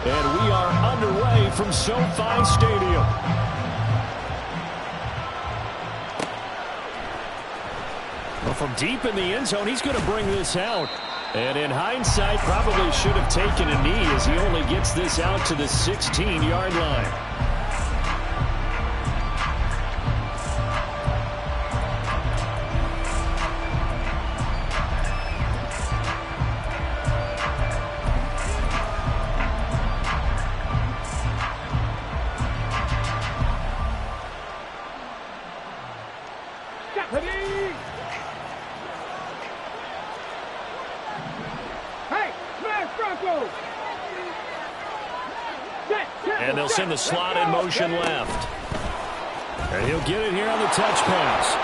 And we are underway from SoFi Stadium. Well, from deep in the end zone, he's going to bring this out. And in hindsight, probably should have taken a knee as he only gets this out to the 16-yard line. And they'll send the slot in motion left. And he'll get it here on the touch pass.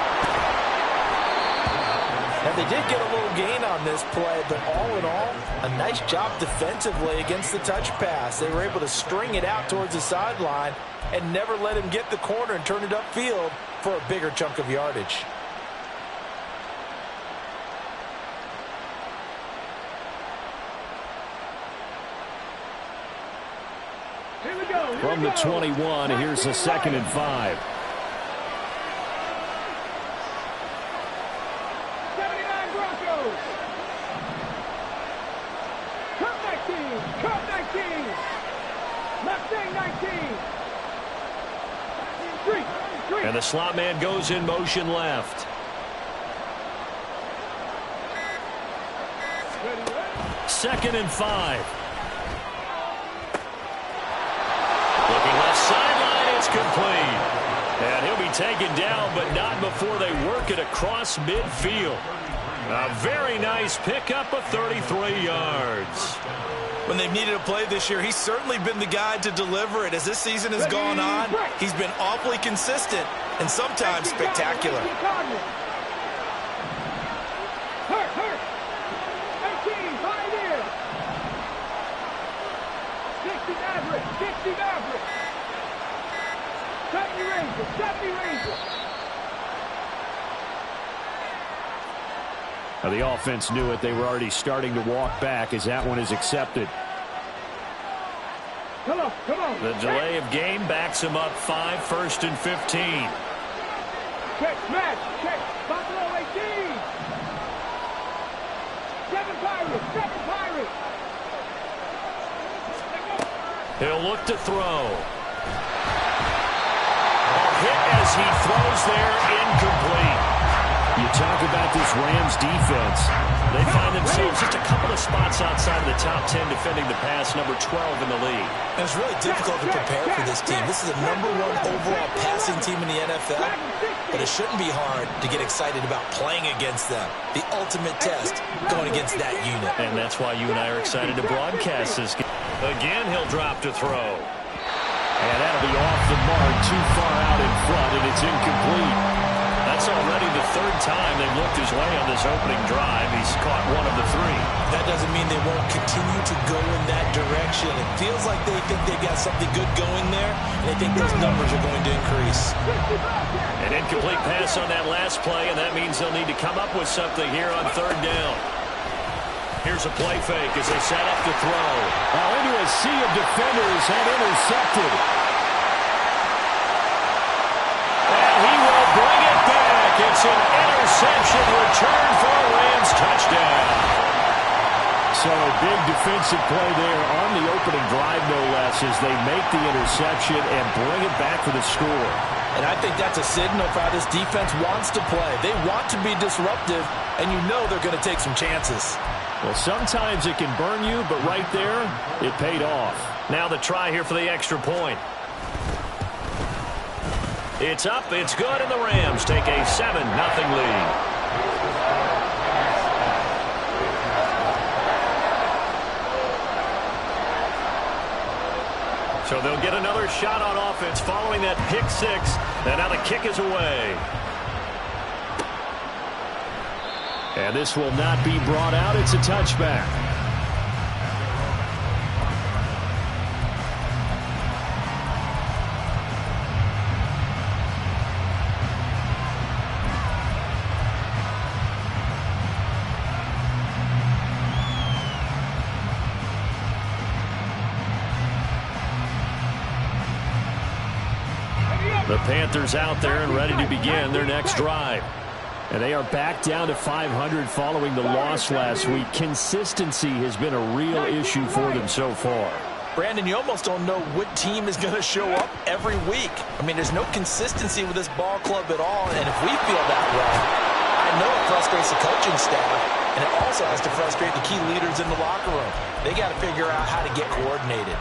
And they did get a little gain on this play, but all in all, a nice job defensively against the touch pass. They were able to string it out towards the sideline and never let him get the corner and turn it upfield for a bigger chunk of yardage. From the 21, here's a 2nd and 5. 79 Broncos. Cup 19. Cup 19. Mustang 19. And the slot man goes in motion left. Second and 5. Looking left sideline, it's complete. And he'll be taken down, but not before they work it across midfield. A very nice pickup of 33 yards. When they've needed a play this year, he's certainly been the guy to deliver it. As this season has gone on, he's been awfully consistent and sometimes spectacular. Hurt. 18, Pioneer. 60 average. 60 average. 70 Rangers. 70 Rangers. Now the offense knew it. They were already starting to walk back as that one is accepted. Come on. The delay of game backs him up 5, 1st and 15. Check, smash, check. Buffalo 18. 7 Pirates. 7 Pirates. He'll look to throw. A hit as he throws there, incomplete. You talk about this Rams defense. They find themselves just a couple of spots outside of the top 10 defending the pass, number 12 in the league. And it's really difficult to prepare for this team. This is the #1 overall passing team in the NFL, but it shouldn't be hard to get excited about playing against them. The ultimate test going against that unit. And that's why you and I are excited to broadcast this game. Again, he'll drop to throw. And that'll be off the mark, too far out in front, and it's incomplete. That's already the 3rd time they've looked his way on this opening drive. He's caught 1 of the 3. That doesn't mean they won't continue to go in that direction. It feels like they think they got something good going there, and they think those numbers are going to increase. An incomplete pass on that last play, and that means they'll need to come up with something here on 3rd down. Here's a play fake as they set up to throw. Now into a sea of defenders and intercepted. And he will bring it back. It's an interception return for a Rams touchdown. So a big defensive play there on the opening drive, no less, as they make the interception and bring it back for the score. And I think that's a signal for how this defense wants to play. They want to be disruptive, and you know they're going to take some chances. Well, sometimes it can burn you, but right there, it paid off. Now the try here for the extra point. It's up, it's good, and the Rams take a 7-0 lead. So they'll get another shot on offense following that pick 6, and now the kick is away. And this will not be brought out. It's a touchback. The Panthers out there and ready to begin their next drive. And they are back down to 500 following the loss last week. Consistency has been a real issue for them so far. Brandon, you almost don't know what team is going to show up every week. I mean, there's no consistency with this ball club at all, and if we feel that way, I know it frustrates the coaching staff, and it also has to frustrate the key leaders in the locker room. They got to figure out how to get coordinated.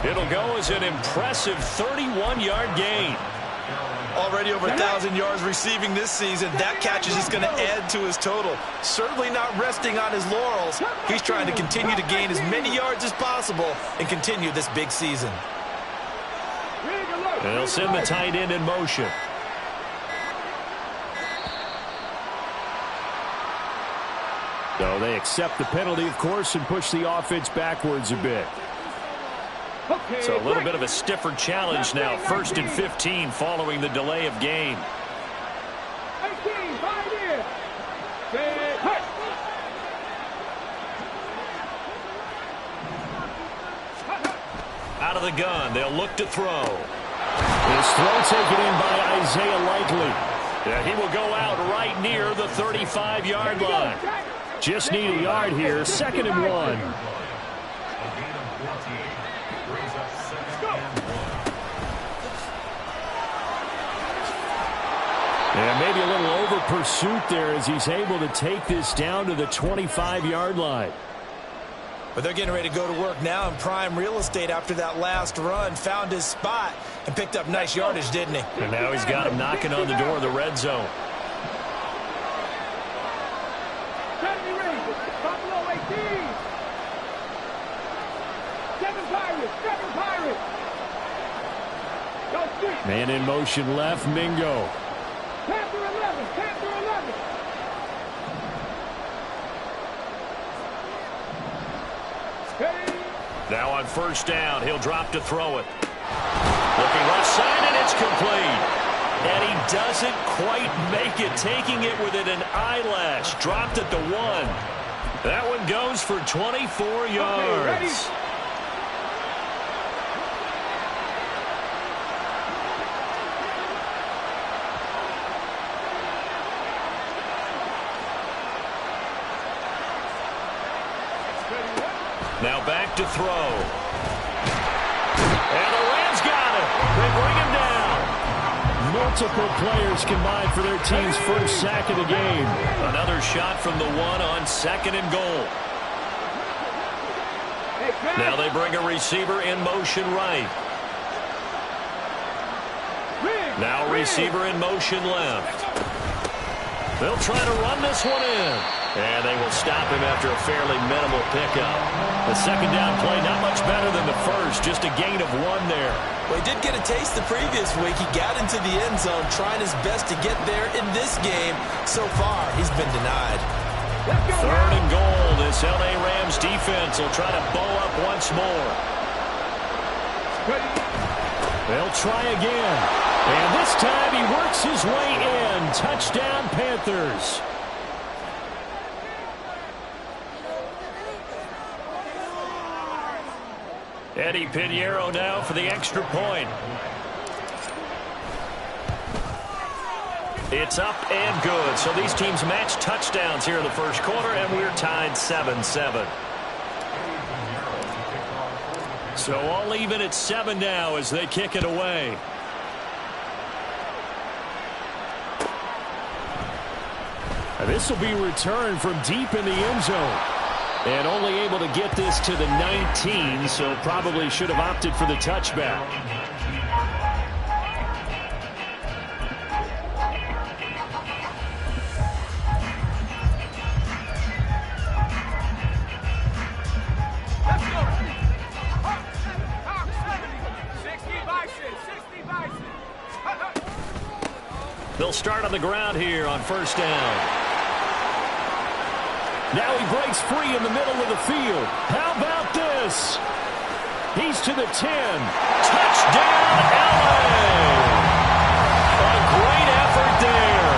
It'll go as an impressive 31-yard gain. Already over 1,000 yards receiving this season. That catch is just going to add to his total. Certainly not resting on his laurels. He's trying to continue to gain as many yards as possible and continue this big season. They'll send the tight end in motion. So they accept the penalty, of course, and push the offense backwards a bit. So a little bit of a stiffer challenge now. 1st and 15 following the delay of game. 18, 5 in. Out of the gun, they'll look to throw. His throw taken in by Isaiah Likely. Yeah, he will go out right near the 35-yard line. Just need a yard here. 2nd and 1. And maybe a little over pursuit there as he's able to take this down to the 25-yard line. But they're getting ready to go to work now in prime real estate after that last run. Found his spot and picked up nice yardage, didn't he? And now he's got him knocking on the door of the red zone. Buffalo 18. 7 Pirates. 7 Pirates. Man in motion left, Mingo. Panther 11. Panther 11. Now on 1st down, he'll drop to throw it. Looking left side, and it's complete. And he doesn't quite make it, taking it within an eyelash. Dropped at the 1. That one goes for 24 yards. Now back to throw. And the Rams got him. They bring him down. Multiple players combined for their team's first sack of the game. Another shot from the 1 on 2nd and goal. Now they bring a receiver in motion right. Now receiver in motion left. They'll try to run this one in. And they will stop him after a fairly minimal pickup. The 2nd down play, not much better than the first. Just a gain of 1 there. Well, he did get a taste the previous week. He got into the end zone, trying his best to get there in this game. So far, he's been denied. 3rd and goal. This L.A. Rams defense will try to bow up once more. They'll try again. And this time he works his way in. Touchdown, Panthers. Eddie Pinheiro now for the extra point. It's up and good. So these teams match touchdowns here in the first quarter, and we're tied 7-7. So all even at 7 now as they kick it away. And this will be returned from deep in the end zone. And only able to get this to the 19, so probably should have opted for the touchback. Let's go. 60 Bison. They'll start on the ground here on 1st down. Now he breaks free in the middle of the field. How about this? He's to the 10. Touchdown, LA! A great effort there.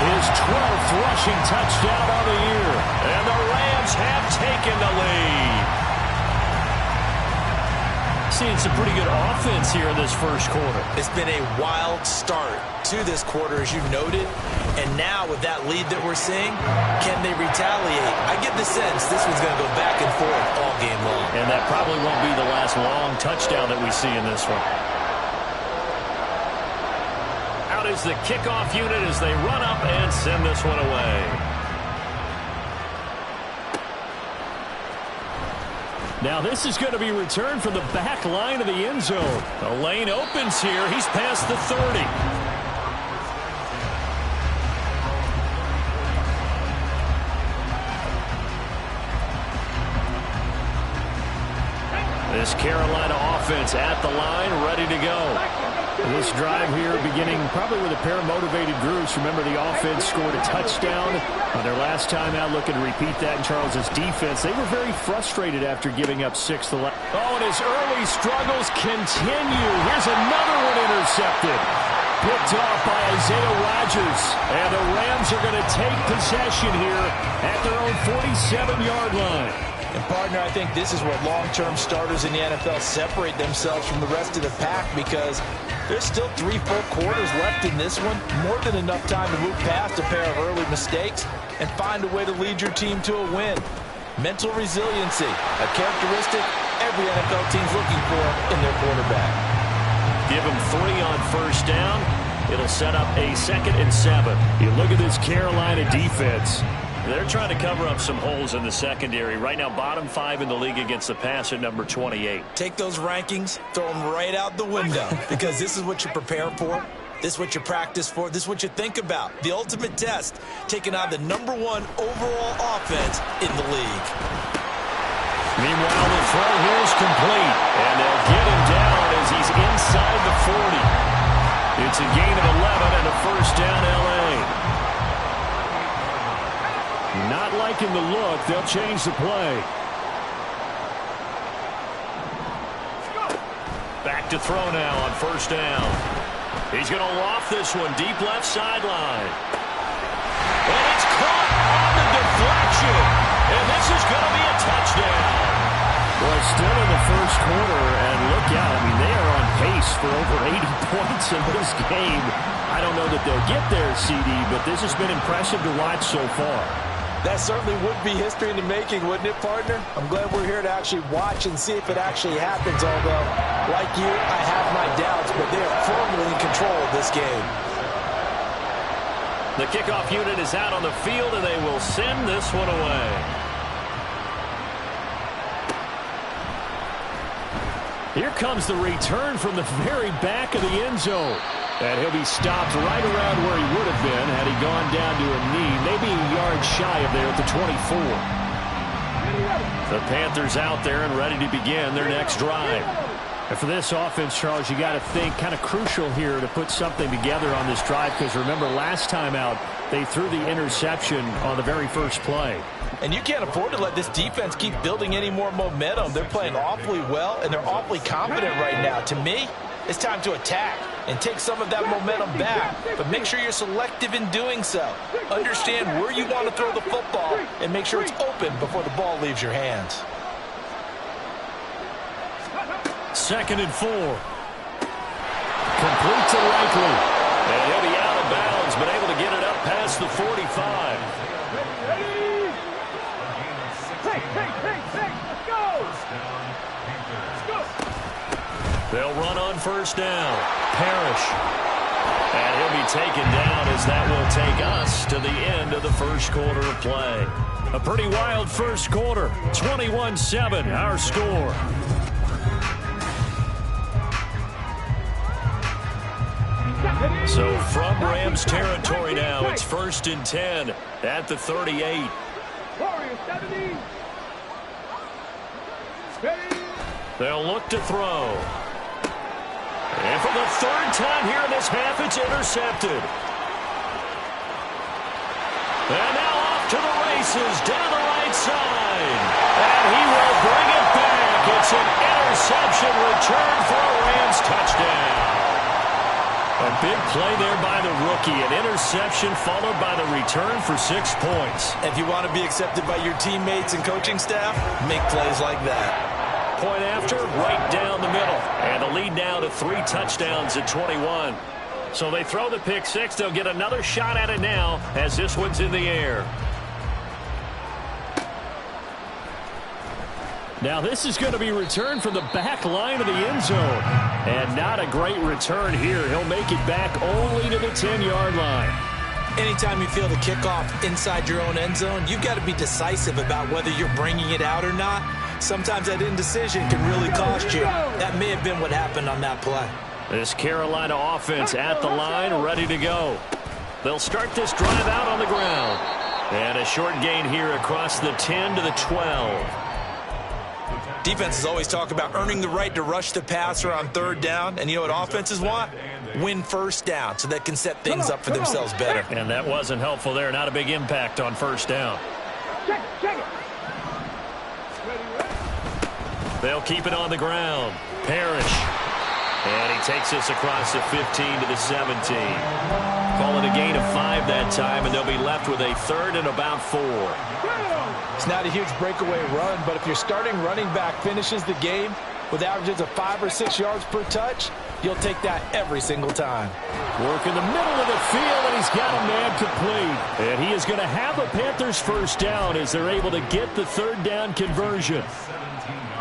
His 12th rushing touchdown on the year. And the Rams have taken the lead. seeing some pretty good offense here in this first quarter. It's been a wild start to this quarter, as you noted. And now with that lead that we're seeing, can they retaliate? I get the sense this one's going to go back and forth all game long. And that probably won't be the last long touchdown that we see in this one. Out is the kickoff unit as they run up and send this one away. Now this is going to be returned from the back line of the end zone. The lane opens here. He's past the 30. This Carolina offense at the line, ready to go. This drive here beginning probably with a pair of motivated groups. Remember, the offense scored a touchdown on their last time out, looking to repeat that in Charles's defense. They were very frustrated after giving up 6 the last. Oh, and his early struggles continue. Here's another one intercepted. Picked off by Isaiah Rodgers. And the Rams are going to take possession here at their own 47-yard line. And, partner, I think this is where long-term starters in the NFL separate themselves from the rest of the pack, because there's still 3 full quarters left in this one. More than enough time to move past a pair of early mistakes and find a way to lead your team to a win. Mental resiliency, a characteristic every NFL team's looking for in their quarterback. Give him 3 on first down. It'll set up a 2nd and 7. You look at this Carolina defense. They're trying to cover up some holes in the secondary. Right now, bottom 5 in the league against the pass at number 28. Take those rankings, throw them right out the window, because this is what you prepare for. This is what you practice for. This is what you think about. The ultimate test, taking on the number 1 overall offense in the league. Meanwhile, the throw here is complete. And they'll get him down as he's inside the 40. It's a gain of 11 and a first down, L.A. Not liking the look. They'll change the play. Back to throw now on first down. He's going to loft this one deep left sideline. And it's caught on the deflection. And this is going to be a touchdown. Well, still in the first quarter, and look out. I mean, they are on pace for over 80 points in this game. I don't know that they'll get there, CD, but this has been impressive to watch so far. That certainly would be history in the making, wouldn't it, partner? I'm glad we're here to actually watch and see if it actually happens, although, like you, I have my doubts, but they are firmly in control of this game. The kickoff unit is out on the field, and they will send this one away. Here comes the return from the very back of the end zone. And he'll be stopped right around where he would have been had he gone down to a knee, maybe a yard shy of there at the 24. The Panthers out there and ready to begin their next drive. And for this offense, Charles, you got to think kind of crucial here to put something together on this drive, because remember last time out they threw the interception on the very first play. And you can't afford to let this defense keep building any more momentum. They're playing awfully well, and they're awfully confident right now. To me, it's time to attack and take some of that momentum back, but make sure you're selective in doing so. Understand where you want to throw the football and make sure it's open before the ball leaves your hands. 2nd and 4. Complete to Likely. And he'll be out of bounds, but able to get it up past the 45. They'll run on first down. Parrish. And he'll be taken down as that will take us to the end of the first quarter of play. A pretty wild first quarter. 21-7, our score. So from Rams territory now, it's 1st and 10 at the 38. They'll look to throw. And for the 3rd time here in this half, it's intercepted. And now off to the races down the right side. And he will bring it back. It's an interception return for a Rams touchdown. A big play there by the rookie. An interception followed by the return for 6 points. If you want to be accepted by your teammates and coaching staff, make plays like that. point after, right down the middle. And the lead now to 3 touchdowns at 21. So they throw the pick six. They'll get another shot at it now as this one's in the air. Now this is going to be returned from the back line of the end zone. And not a great return here. He'll make it back only to the 10-yard line. Anytime you feel the kickoff inside your own end zone, you've got to be decisive about whether you're bringing it out or not. Sometimes that indecision can really cost you. That may have been what happened on that play. This Carolina offense at the line, ready to go. They'll start this drive out on the ground. And a short gain here across the 10 to the 12. Defenses always talk about earning the right to rush the passer on third down. And you know what offenses want? Win first down so they can set things up for themselves better. And that wasn't helpful there. Not a big impact on first down. Check it. They'll keep it on the ground. Parrish. And he takes this across the 15 to the 17. Call it a gain of 5 that time, and they'll be left with a third and about 4. It's not a huge breakaway run, but if your starting running back finishes the game with averages of 5 or 6 yards per touch, you'll take that every single time. Work in the middle of the field, and he's got a man complete. And he is going to have the Panthers first down as they're able to get the third down conversion.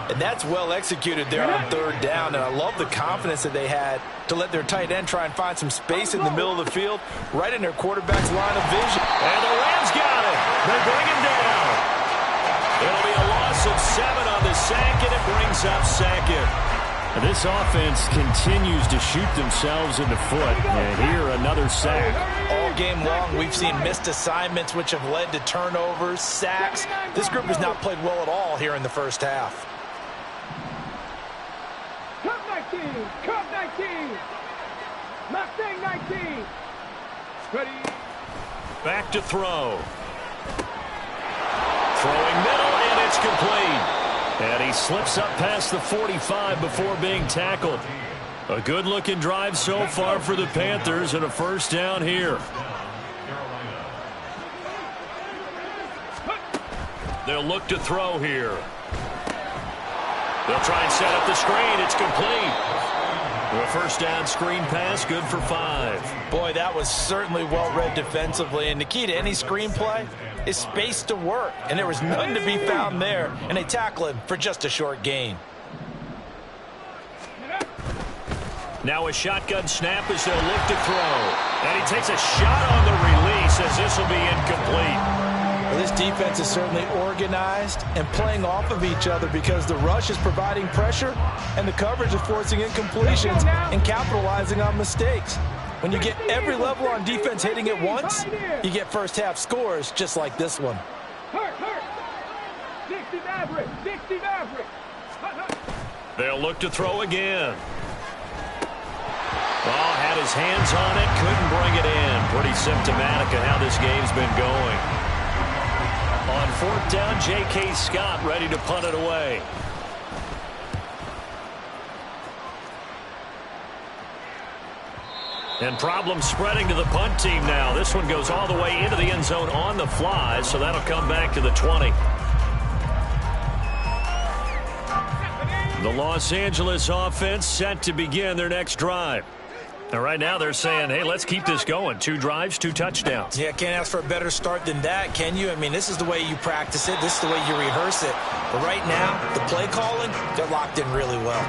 And that's well executed there on third down, and I love the confidence that they had to let their tight end try and find some space in the middle of the field, right in their quarterback's line of vision. And the Rams got it. They bring him down. It'll be a loss of 7 on the sack, and it brings up second. And this offense continues to shoot themselves in the foot. And here, another sack. All game long, we've seen missed assignments, which have led to turnovers, sacks. This group has not played well at all here in the first half. Cup 19. Mustang 19. Ready. Back to throw. Throwing middle, and it's complete. And he slips up past the 45 before being tackled. A good-looking drive so far for the Panthers, and a first down here. They'll look to throw here. They'll try and set up the screen. It's complete. A first down screen pass, good for 5. Boy, that was certainly well-read defensively. And the key to any screen play is space to work. And there was none to be found there. And they tackle him for just a short gain. Now a shotgun snap as they'll look to throw. And he takes a shot on the release as this will be incomplete. Well, this defense is certainly organized and playing off of each other because the rush is providing pressure and the coverage is forcing incompletions and capitalizing on mistakes. When you get every level on defense hitting at once, you get first half scores just like this one. Hurt. 60 Maverick. They'll look to throw again. Oh, had his hands on it, couldn't bring it in. Pretty symptomatic of how this game's been going. On fourth down, J.K. Scott ready to punt it away. And problems spreading to the punt team now. This one goes all the way into the end zone on the fly, so that'll come back to the 20. The Los Angeles offense set to begin their next drive. And right now they're saying, hey, let's keep this going. 2 drives, 2 touchdowns. Yeah, can't ask for a better start than that, can you? I mean, this is the way you practice it. This is the way you rehearse it. But right now, the play calling, they're locked in really well.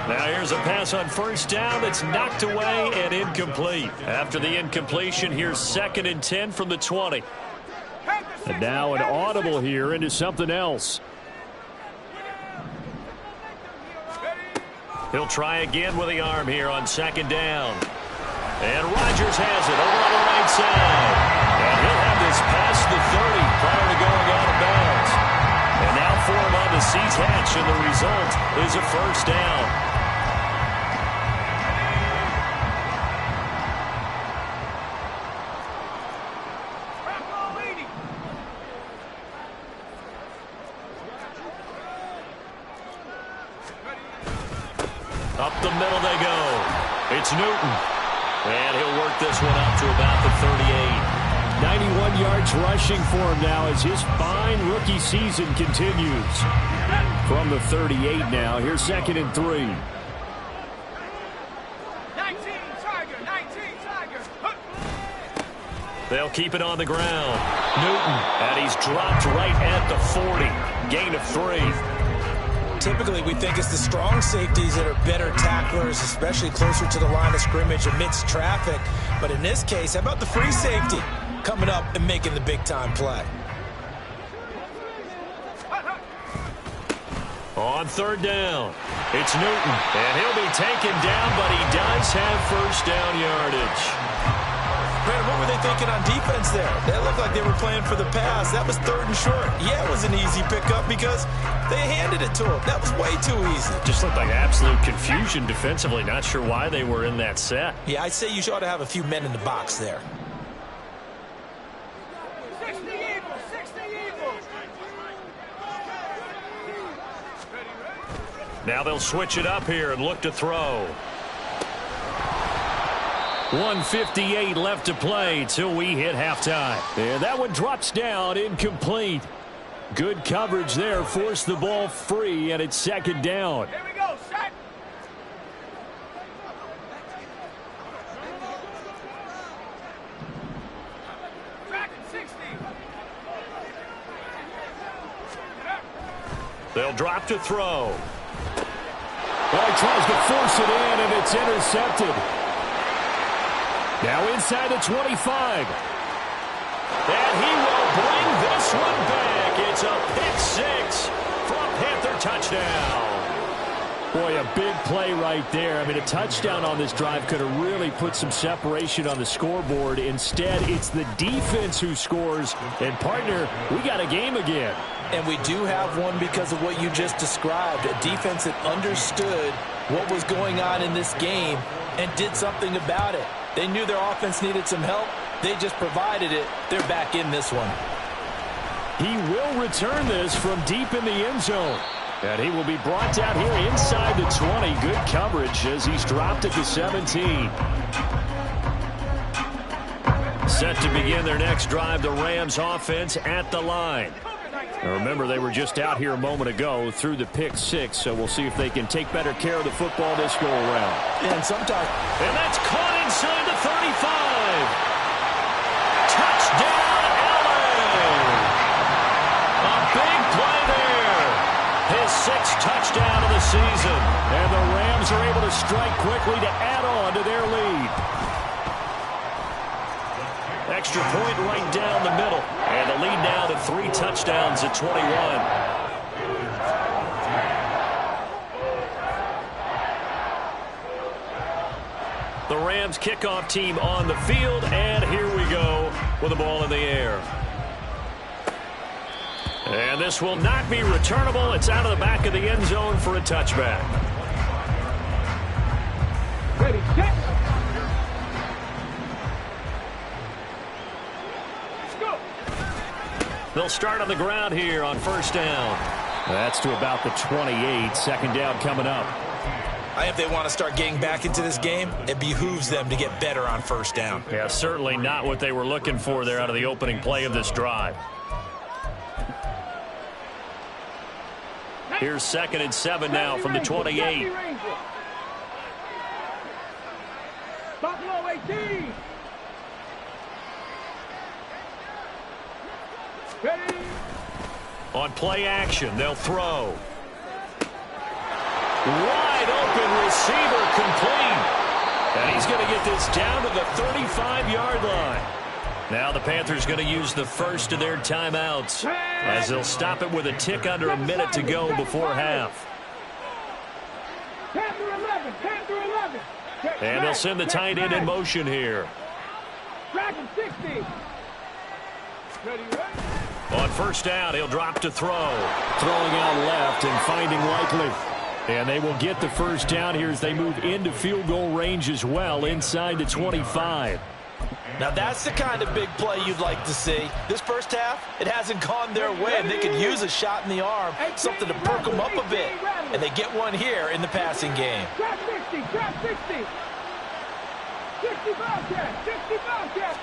Now here's a pass on first down that's knocked away and incomplete. After the incompletion, here's 2nd and 10 from the 20. And now an audible here into something else. He'll try again with the arm here on 2nd down. And Rodgers has it over on the right side. And he'll have this past the 30 prior to going out of bounds. And now for him on the C-catch, and the result is a first down. Up the middle they go. It's Newton. And he'll work this one up to about the 38. 91 yards rushing for him now as his fine rookie season continues. From the 38 now, here's 2nd and 3. 19 Tiger, 19 Tiger. They'll keep it on the ground. Newton, and he's dropped right at the 40. Gain of 3. Typically, we think it's the strong safeties that are better tacklers, especially closer to the line of scrimmage amidst traffic. But in this case, how about the free safety coming up and making the big-time play? On 3rd down, it's Newton, and he'll be taken down, but he does have first down yardage. Brandon, what were they thinking on defense there? They looked like they were playing for the pass. That was 3rd and short. Yeah, it was an easy pickup because they handed it to him. That was way too easy. Just looked like absolute confusion defensively. Not sure why they were in that set. Yeah, I'd say you ought to have a few men in the box there. 60 Eagles, 60 Eagles. Now they'll switch it up here and look to throw. 1:58 left to play till we hit halftime. And that one drops down, incomplete. Good coverage there, forced the ball free, and it's 2nd down. Here we go, set. Tracking 60. They'll drop to throw. Well, he tries to force it in, and it's intercepted. Now inside the 25. And he will bring this one back. It's a pick 6 for a Panther touchdown. Boy, a big play right there. I mean, a touchdown on this drive could have really put some separation on the scoreboard. Instead, it's the defense who scores. And, partner, we got a game again. And we do have one because of what you just described. A defense that understood what was going on in this game and did something about it. They knew their offense needed some help. They just provided it. They're back in this one. He will return this from deep in the end zone. And he will be brought down here inside the 20. Good coverage as he's dropped at the 17. Set to begin their next drive, the Rams offense at the line. Now remember, they were just out here a moment ago through the pick 6, so we'll see if they can take better care of the football this go around. And sometimes, and that's caught inside the 35. Touchdown, Allen. A big play there. His 6th touchdown of the season. And the Rams are able to strike quickly to add on to their lead. Extra point right down the middle. And the lead now to 3 touchdowns at 21. The Rams kickoff team on the field. And here we go with the ball in the air. And this will not be returnable. It's out of the back of the end zone for a touchback. Ready, set. They'll start on the ground here on 1st down. That's to about the 28. 2nd down coming up. if they want to start getting back into this game, it behooves them to get better on 1st down. Yeah, certainly not what they were looking for there out of the opening play of this drive. Here's 2nd and 7 now from the 28. Buffalo 18. Ready. On play action, they'll throw. Wide open receiver complete. And he's going to get this down to the 35-yard line. Now the Panthers going to use the first of their timeouts as they'll stop it with a tick under a minute to go before half. 10 through 11. 10 through 11. And they'll send the tight end in motion here. Dragon 60. Ready, ready. On 1st down, he'll drop to throw. Throwing out left and finding Likely. And they will get the 1st down here as they move into field goal range as well inside the 25. Now that's the kind of big play you'd like to see. This first half, it hasn't gone their way, and they could use a shot in the arm, something to perk them up a bit. And they get one here in the passing game. Trap 60, trap 60. 60 Bobcat, 60 Bobcat.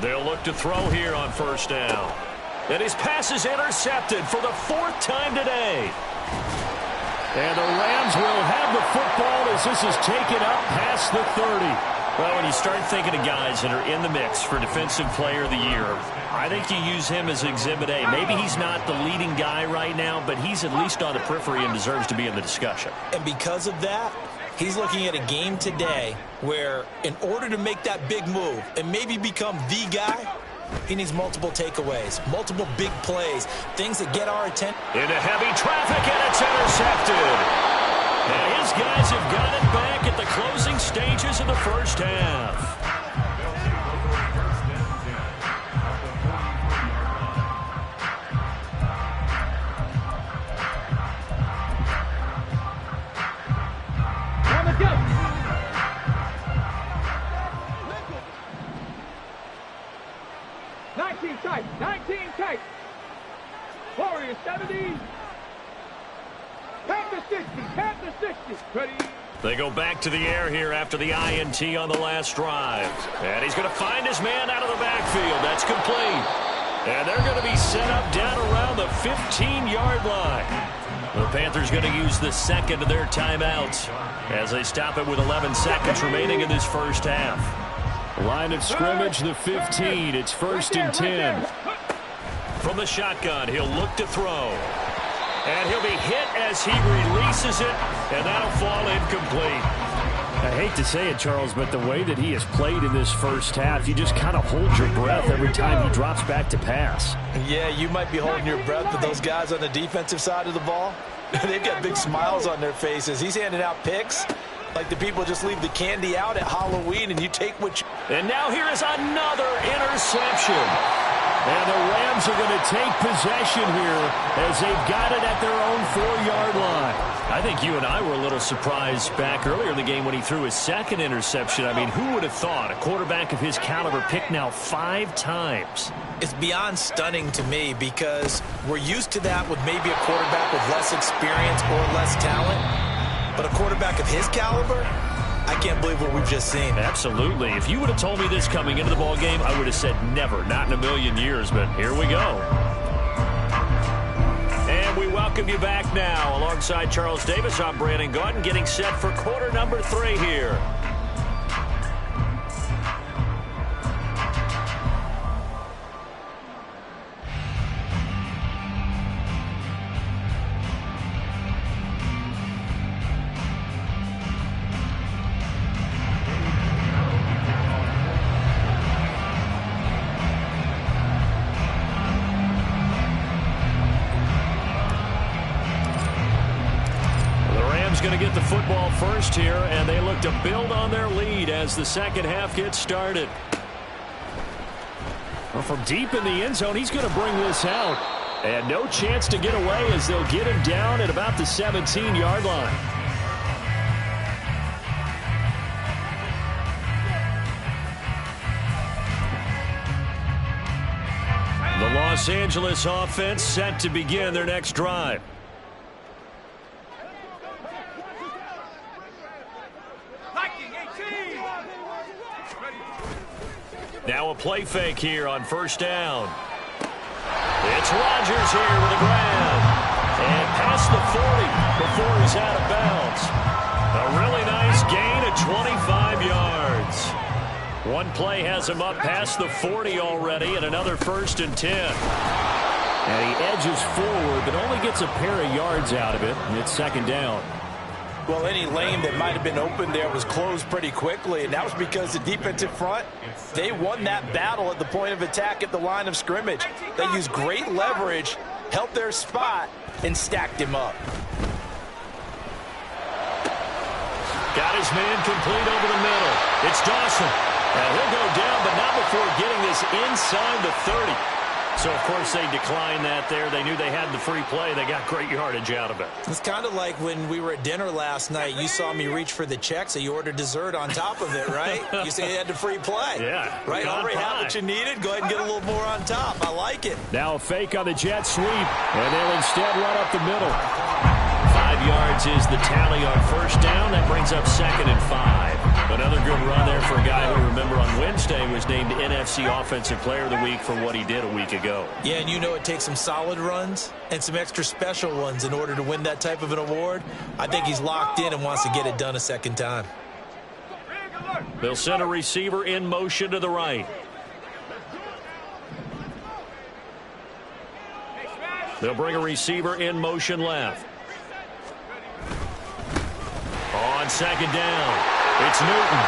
They'll look to throw here on first down. And his pass is intercepted for the 4th time today. And the Rams will have the football as this is taken up past the 30. Well, when you start thinking of guys that are in the mix for Defensive Player of the Year, I think you use him as Exhibit A. Maybe he's not the leading guy right now, but he's at least on the periphery and deserves to be in the discussion. And because of that, he's looking at a game today where in order to make that big move and maybe become the guy, he needs multiple takeaways, multiple big plays, things that get our attention. Into heavy traffic, and it's intercepted. And his guys have got it back at the closing stages of the first half. On the go. 19 tight. 19 tight. Warriors 70. Panther 60. Panther 60. Ready. They go back to the air here after the INT on the last drive. And he's going to find his man out of the backfield. That's complete. And they're going to be set up down around the 15-yard line. The Panthers going to use the second of their timeouts as they stop it with 11 seconds remaining in this first half. Line of scrimmage, the 15. It's 1st and 10. From the shotgun, he'll look to throw. And he'll be hit as he releases it, and that'll fall incomplete. I hate to say it, Charles, but the way that he has played in this first half, you just kind of hold your breath every time he drops back to pass. Yeah, you might be holding your breath, but those guys on the defensive side of the ball, they've got big smiles on their faces. He's handing out picks like the people just leave the candy out at Halloween and you take what you... And now here is another interception. And the Rams are going to take possession here as they've got it at their own 4-yard line. I think you and I were a little surprised back earlier in the game when he threw his second interception. I mean, who would have thought a quarterback of his caliber picked now 5 times? It's beyond stunning to me because we're used to that with maybe a quarterback with less experience or less talent. But a quarterback of his caliber, I can't believe what we've just seen. Absolutely. If you would have told me this coming into the ball game, I would have said never, not in a million years, but here we go. And we welcome you back now. Alongside Charles Davis, I'm Brandon Gaudin, getting set for quarter number 3 here. Going to get the football first here, and they look to build on their lead as the second half gets started. Well, from deep in the end zone, he's going to bring this out. And no chance to get away as they'll get him down at about the 17-yard line. The Los Angeles offense set to begin their next drive. Now a play fake here on first down. It's Rodgers here with a grab. And past the 40 before he's out of bounds. A really nice gain of 25 yards. One play has him up past the 40 already, and another 1st and 10. And he edges forward, but only gets a pair of yards out of it, and it's 2nd down. Well, any lane that might have been open there was closed pretty quickly, and that was because the defensive front, they won that battle at the point of attack at the line of scrimmage. They used great leverage, held their spot, and stacked him up. Got his man complete over the middle. It's Dawson. And he'll go down, but not before getting this inside the 30. So, of course, they declined that there. They knew they had the free play. They got great yardage out of it. It's kind of like when we were at dinner last night. You saw me reach for the check, so you ordered dessert on top of it, right? You said you had the free play. Yeah. Right? Already had what you needed. Go ahead and get a little more on top. I like it. Now a fake on the jet sweep, and they'll instead run up the middle. 5 yards is the tally on first down. That brings up 2nd and 5. Another good run there for a guy who, remember, on Wednesday was named NFC Offensive Player of the Week for what he did a week ago. Yeah, and you know it takes some solid runs and some extra special ones in order to win that type of an award. I think he's locked in and wants to get it done a second time. They'll send a receiver in motion to the right. They'll bring a receiver in motion left. On second down, it's Newton.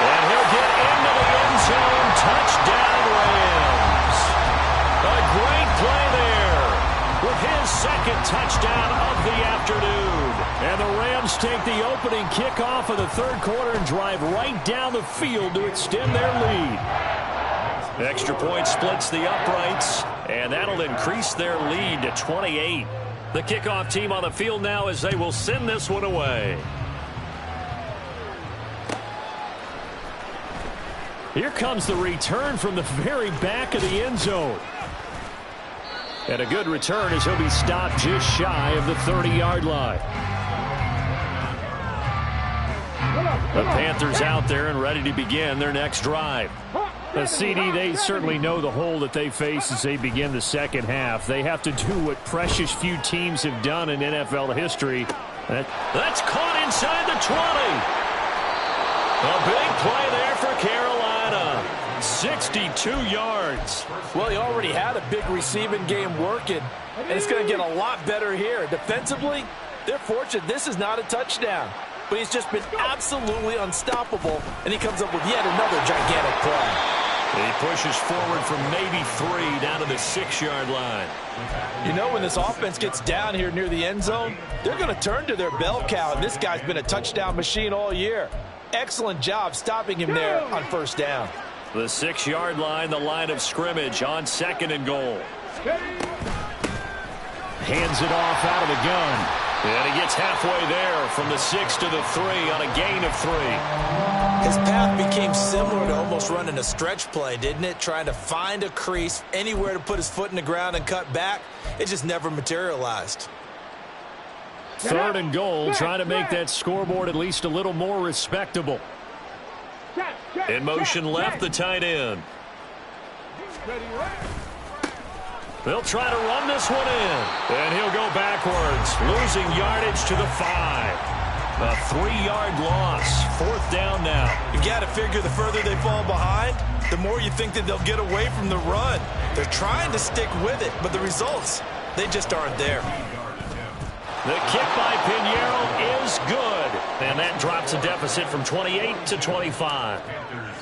And he'll get into the end zone. Touchdown, Rams. A great play there with his second touchdown of the afternoon. And the Rams take the opening kickoff of the third quarter and drive right down the field to extend their lead. Extra point splits the uprights, and that'll increase their lead to 28. The kickoff team on the field now as they will send this one away. Here comes the return from the very back of the end zone. And a good return as he'll be stopped just shy of the 30-yard line. The Panthers out there and ready to begin their next drive. The CD, they certainly know the hole that they face as they begin the second half. They have to do what precious few teams have done in NFL history. That's caught inside the 20. A big play there for Carolina. 62 yards. Well, he already had a big receiving game working, and it's going to get a lot better here. Defensively, they're fortunate this is not a touchdown. But he's just been absolutely unstoppable, and he comes up with yet another gigantic play. He pushes forward from maybe 3 down to the 6-yard line. You know, when this offense gets down here near the end zone, they're going to turn to their bell cow, and this guy's been a touchdown machine all year. Excellent job stopping him there on first down. The 6-yard line, the line of scrimmage on second and goal. Hands it off out of the gun. And he gets halfway there from the 6 to the 3 on a gain of 3. His path became similar to almost running a stretch play, didn't it? Trying to find a crease, anywhere to put his foot in the ground and cut back. It just never materialized. Third and goal, trying to make that scoreboard at least a little more respectable. In motion left, the tight end. They'll try to run this one in. And he'll go backwards, losing yardage to the 5. A 3-yard loss. Fourth down now. You got to figure the further they fall behind, the more you think that they'll get away from the run. They're trying to stick with it, but the results, they just aren't there. The kick by Pinheiro is good. And that drops a deficit from 28 to 25.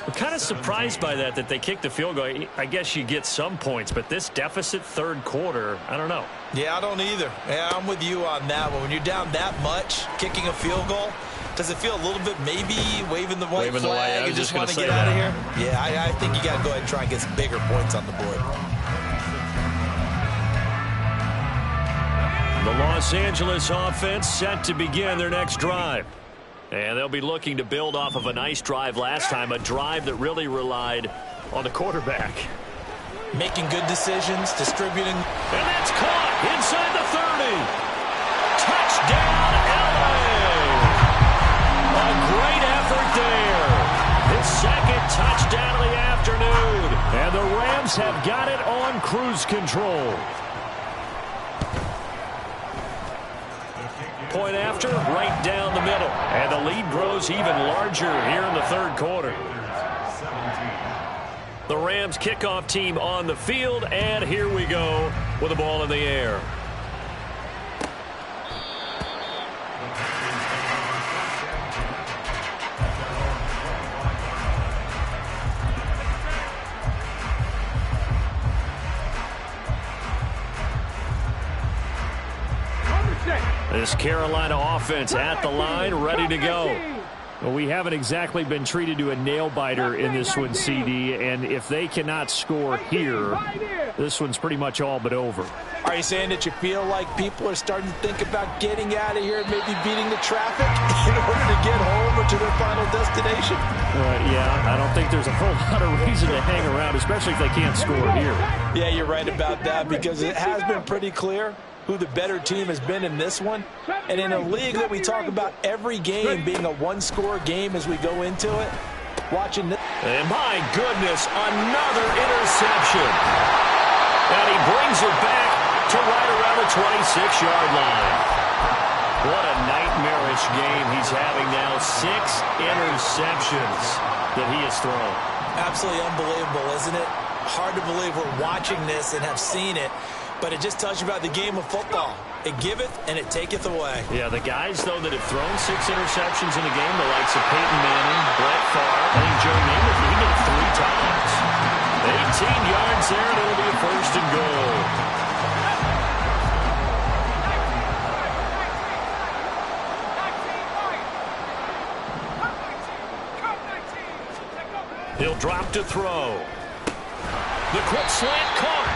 I'm kind of surprised by that they kicked the field goal. I guess you get some points, but this deficit third quarter, I don't know. Yeah, I don't either. Yeah, I'm with you on that one. When you're down that much, kicking a field goal, does it feel a little bit maybe waving the white flag and just want to get out of here? Yeah, I think you got to go ahead and try and get some bigger points on the board. The Los Angeles offense set to begin their next drive. And they'll be looking to build off of a nice drive last time, a drive that really relied on the quarterback. Making good decisions, distributing. And that's caught inside the 30. Touchdown, LA! A great effort there. His second touchdown of the afternoon. And the Rams have got it on cruise control. Point after, right down the middle. And the lead grows even larger here in the third quarter. The Rams kickoff team on the field, and here we go with the ball in the air. This Carolina offense at the line, ready to go. Well, we haven't exactly been treated to a nail-biter in this one, CD, and if they cannot score here, this one's pretty much all but over. Are you saying that you feel like people are starting to think about getting out of here and maybe beating the traffic in order to get home or to their final destination? Yeah, I don't think there's a whole lot of reason to hang around, especially if they can't score here. Yeah, you're right about that, because it has been pretty clear who the better team has been in this one. And in a league that we talk about every game being a one-score game as we go into it, watching this. And my goodness, another interception. And he brings it back to right around the 26-yard line. What a nightmarish game he's having now. 6 interceptions that he has thrown. Absolutely unbelievable, isn't it? Hard to believe we're watching this and have seen it, but it just tells you about the game of football. It giveth and it taketh away. Yeah, the guys, though, that have thrown 6 interceptions in a game, the likes of Peyton Manning, Brett Favre, I think Joe Namath, he did it 3 times. 18 yards there, and it'll be a 1st and goal. He'll drop to throw. The quick slant caught.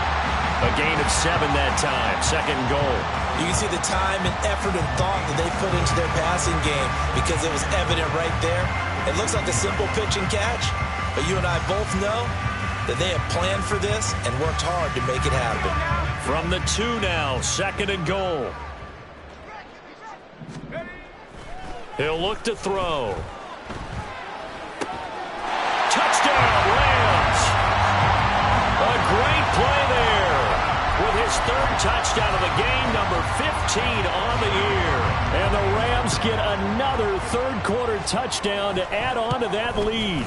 A gain of 7 that time. 2nd and goal. You can see the time and effort and thought that they put into their passing game because it was evident right there. It looks like a simple pitch and catch, but you and I both know that they have planned for this and worked hard to make it happen. From the 2 now, 2nd and goal. He'll look to throw. Touchdown, Rams. A great play there with his 3rd touchdown of the game, number 15 on the year. And the Rams get another 3rd-quarter touchdown to add on to that lead.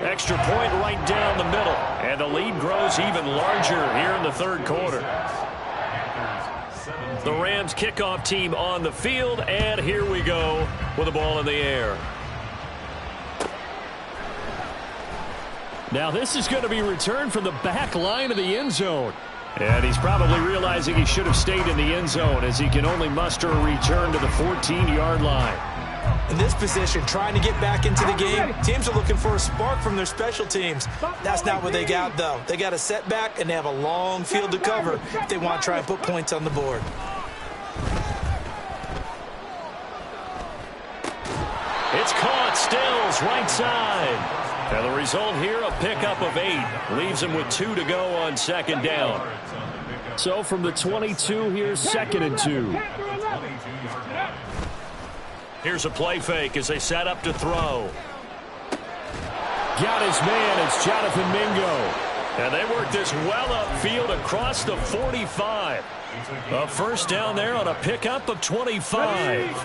Extra point right down the middle. And the lead grows even larger here in the 3rd quarter. The Rams kickoff team on the field, and here we go with the ball in the air. Now this is going to be returned from the back line of the end zone. And he's probably realizing he should have stayed in the end zone as he can only muster a return to the 14-yard line. In this position, trying to get back into the game, teams are looking for a spark from their special teams. That's not what they got, though. They got a setback, and they have a long field to cover if they want to try and put points on the board. It's caught. Stills right side. And the result here, a pickup of 8. Leaves him with 2 to go on 2nd down. So from the 22, here's 2nd and 2. Here's a play fake as they set up to throw. Got his man. It's Jonathan Mingo. And they work this well upfield across the 45. A 1st down there on a pickup of 25.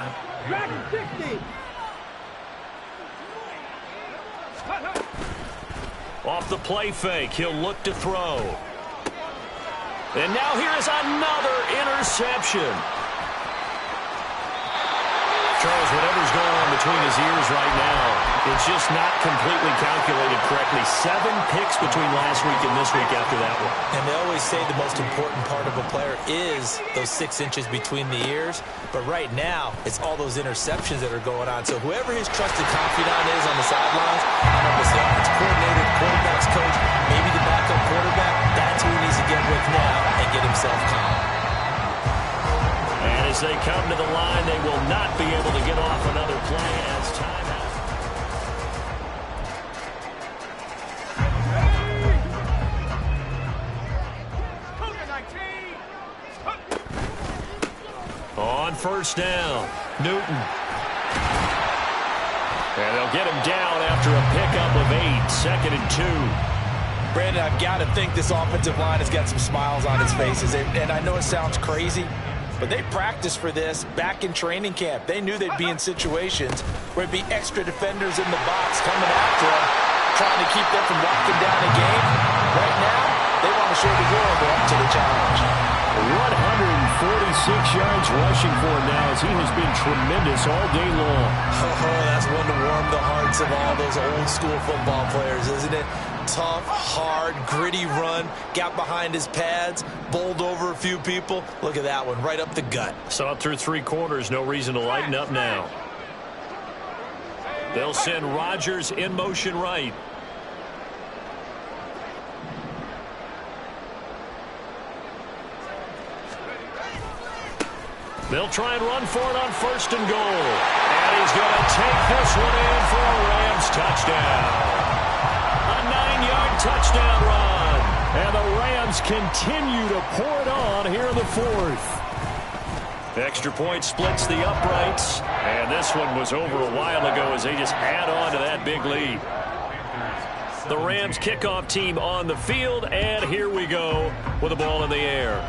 Off the play fake, he'll look to throw. And now here is another interception. Charles, whatever's going on between his ears right now, it's just not completely calculated correctly. 7 picks between last week and this week after that one. And they always say the most important part of a player is those 6 inches between the ears. But right now, it's all those interceptions that are going on. So whoever his trusted confidant is on the sidelines, I don't know if it's the offense coordinator, the quarterback's coach, maybe the backup quarterback, that's who he needs to get with now and get himself calm. And as they come to the line, they will not be able to get off another play as timeout. On 1st down, Newton. And they'll get him down after a pickup of 8, 2nd and 2. Brandon, I've got to think this offensive line has got some smiles on its faces. And I know it sounds crazy, but they practiced for this back in training camp. They knew they'd be in situations where it'd be extra defenders in the box coming after them, trying to keep them from locking down a game. Right now, they want to show the world they're up to the challenge. 146 yards rushing for him now as he has been tremendous all day long. Oh, that's one to warm the hearts of all those old school football players, isn't it? Tough, hard, gritty run, got behind his pads, bowled over a few people. Look at that one, right up the gut. Saw it through 3 quarters, no reason to lighten up now. They'll send Rodgers in motion right. They'll try and run for it on 1st and goal. And he's going to take this one in for a Rams touchdown. A 9-yard touchdown run. And the Rams continue to pour it on here in the fourth. Extra point splits the uprights. And this one was over a while ago as they just add on to that big lead. The Rams kickoff team on the field, and here we go with the ball in the air.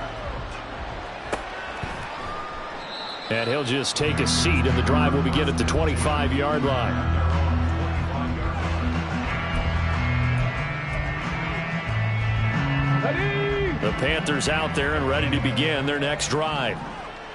And he'll just take a seat, and the drive will begin at the 25-yard line. The Panthers out there and ready to begin their next drive.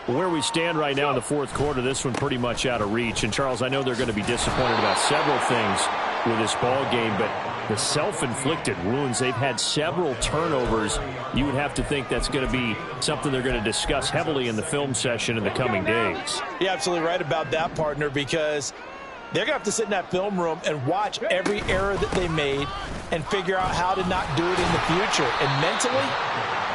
Where we stand right now in the fourth quarter, this one pretty much out of reach. And, Charles, I know they're going to be disappointed about several things with this ball game, but the self-inflicted wounds, they've had several turnovers. You would have to think that's going to be something they're going to discuss heavily in the film session in the coming days. You're absolutely right about that, partner, because they're going to have to sit in that film room and watch every error that they made and figure out how to not do it in the future. And mentally,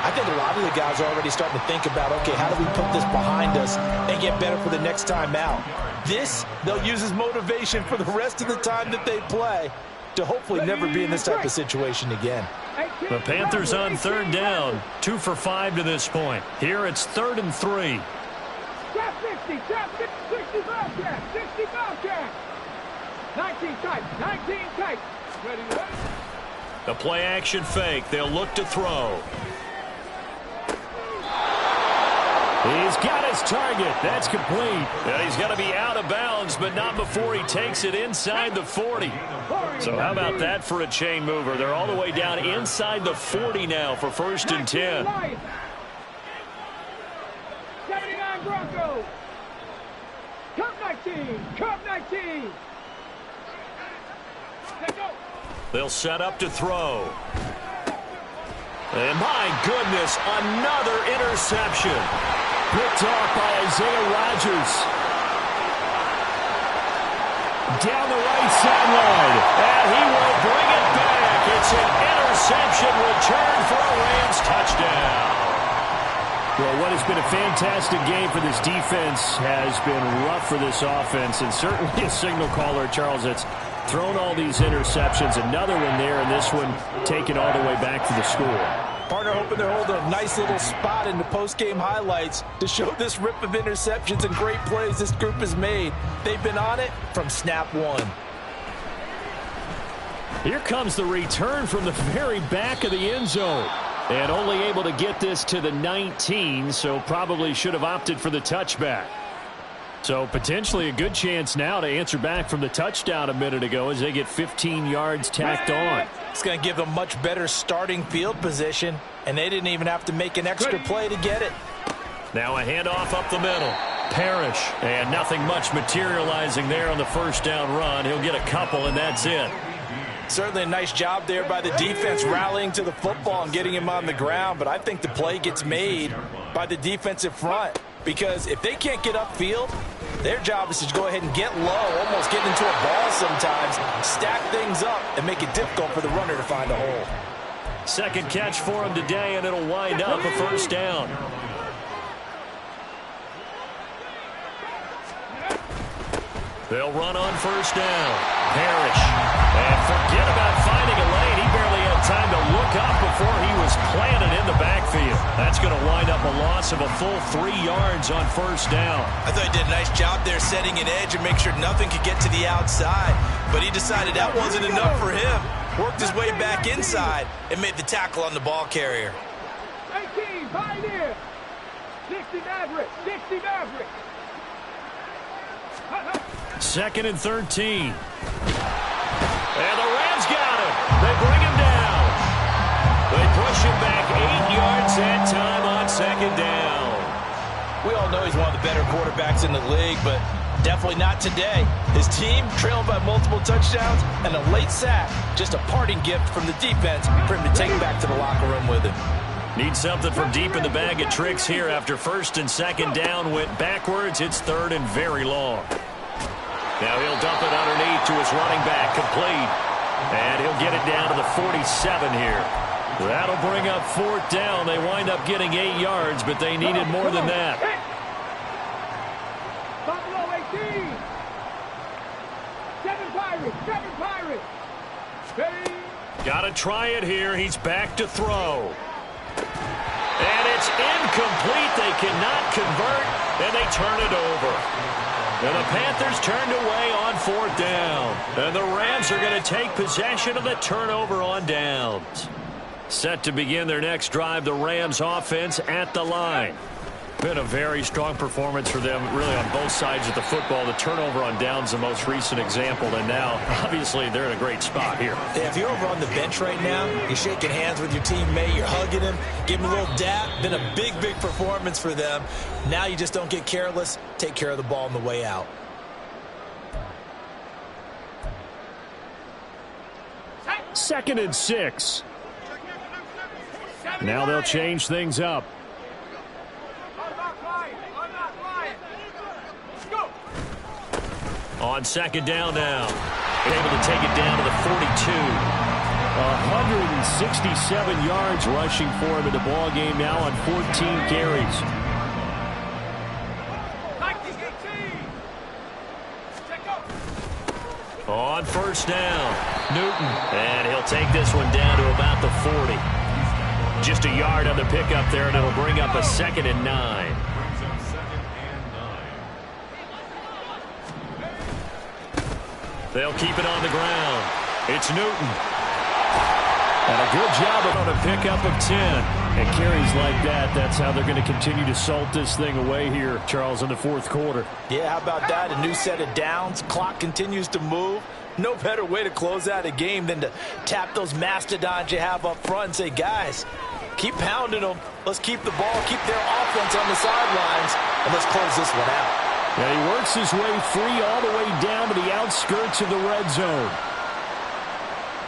I think a lot of the guys are already starting to think about, okay, how do we put this behind us and get better for the next time out? This, they'll use as motivation for the rest of the time that they play to hopefully never be in this type of situation again. The Panthers on third down, 2 for 5 to this point. Here it's 3rd and 3. Trap 60, trap 65 trap, 65 trap. 19 tight, 19 tight. Ready to run? The play action fake. They'll look to throw. He's got his target. That's complete. And he's going to be out of bounds, but not before he takes it inside the 40. So how about that for a chain mover? They're all the way down inside the 40 now for 1st and 10. 79 Broncos. Cup 19. Cup 19. Let's go. They'll set up to throw. And my goodness, another interception. Picked off by Isaiah Rodgers. Down the right sideline. And he will bring it back. It's an interception return for a Rams touchdown. Well, what has been a fantastic game for this defense has been rough for this offense, and certainly a signal caller, Charles, that's thrown all these interceptions. Another one there, and this one taken all the way back to the score. Partner hoping they're holding a nice little spot in the post-game highlights to show this rip of interceptions and great plays this group has made. They've been on it from snap one. Here comes the return from the very back of the end zone. And only able to get this to the 19, so probably should have opted for the touchback. So potentially a good chance now to answer back from the touchdown a minute ago as they get 15 yards tacked on. It's going to give them much better starting field position, and they didn't even have to make an extra play to get it. Now a handoff up the middle. Parrish, and nothing much materializing there on the first down run. He'll get a couple, and that's it. Certainly a nice job there by the defense rallying to the football and getting him on the ground, but I think the play gets made by the defensive front because if they can't get upfield, their job is to go ahead and get low, almost get into a ball sometimes, stack things up, and make it difficult for the runner to find a hole. Second catch for him today, and it'll wind up a first down. They'll run on first down. Parrish. And forget about finding a lane. He barely had time to look up before he was planted in the backfield. That's going to wind up a loss of a full 3 yards on first down. I thought he did a nice job there setting an edge and make sure nothing could get to the outside. But he decided that wasn't enough for him. Worked his way back inside and made the tackle on the ball carrier. 18, Pioneer. 60 Maverick. 60 Maverick. 2nd and 13. And the Rams got him. They bring him down. They push him back 8 yards that time on 2nd down. We all know he's one of the better quarterbacks in the league, but definitely not today. His team trailing by multiple touchdowns and a late sack. Just a parting gift from the defense for him to take back to the locker room with him. Need something from deep in the bag of tricks here after 1st and 2nd down went backwards. It's 3rd and very long. Now he'll dump it underneath to his running back, complete. And he'll get it down to the 47 here. That'll bring up 4th down. They wind up getting 8 yards, but they needed more than that. Buffalo 18. 7 Pirates. 7 Pirates. Ready. Got to try it here. He's back to throw. And it's incomplete. They cannot convert, and they turn it over. And the Panthers turned away on 4th down. And the Rams are going to take possession of the turnover on downs. Set to begin their next drive, the Rams offense at the line. Been a very strong performance for them, really, on both sides of the football. The turnover on downs, the most recent example, and now, obviously, they're in a great spot here. Yeah, if you're over on the bench right now, you're shaking hands with your teammate, you're hugging him, giving him a little dap. Been a big, big performance for them. Now you just don't get careless. Take care of the ball on the way out. Second and 6. Now they'll change things up. On 2nd down now. Able to take it down to the 42. 167 yards rushing for him in the ball game now on 14 carries. On 1st down, Newton. And he'll take this one down to about the 40. Just a yard on the pickup there, and it'll bring up a 2nd and 9. They'll keep it on the ground. It's Newton. And a good job on a pickup of 10. And carries like that, that's how they're going to continue to salt this thing away here, Charles, in the 4th quarter. Yeah, how about that? A new set of downs. Clock continues to move. No better way to close out a game than to tap those mastodons you have up front and say, guys, keep pounding them. Let's keep the ball, keep their offense on the sidelines, and let's close this one out. And he works his way free all the way down to the outskirts of the red zone.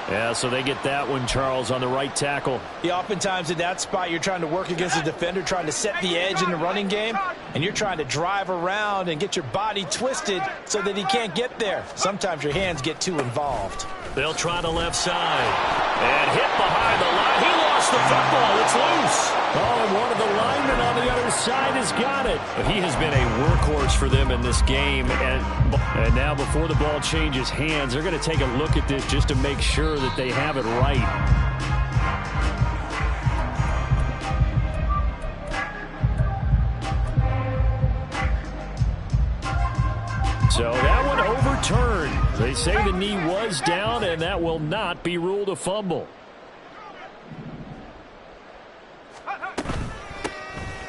Yeah, so they get that one, Charles, on the right tackle. Yeah, oftentimes in that spot, you're trying to work against a defender, trying to set the edge in the running game, and you're trying to drive around and get your body twisted so that he can't get there. Sometimes your hands get too involved. They'll try the left side. And hit behind the line. He lost the football. It's loose. Oh, and one of the linemen on the other side has got it. But he has been a workhorse for them in this game. And now before the ball changes hands, they're going to take a look at this just to make sure that they have it right. So that one overturned. They say the knee was down, and that will not be ruled a fumble.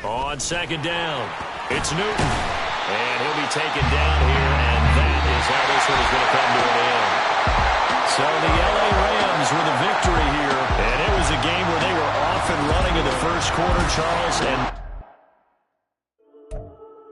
On 2nd down, it's Newton. And he'll be taken down here, and that is how this one is going to come to an end. So the L.A. Rams with a victory here. And it was a game where they were off and running in the 1st quarter, Charles, and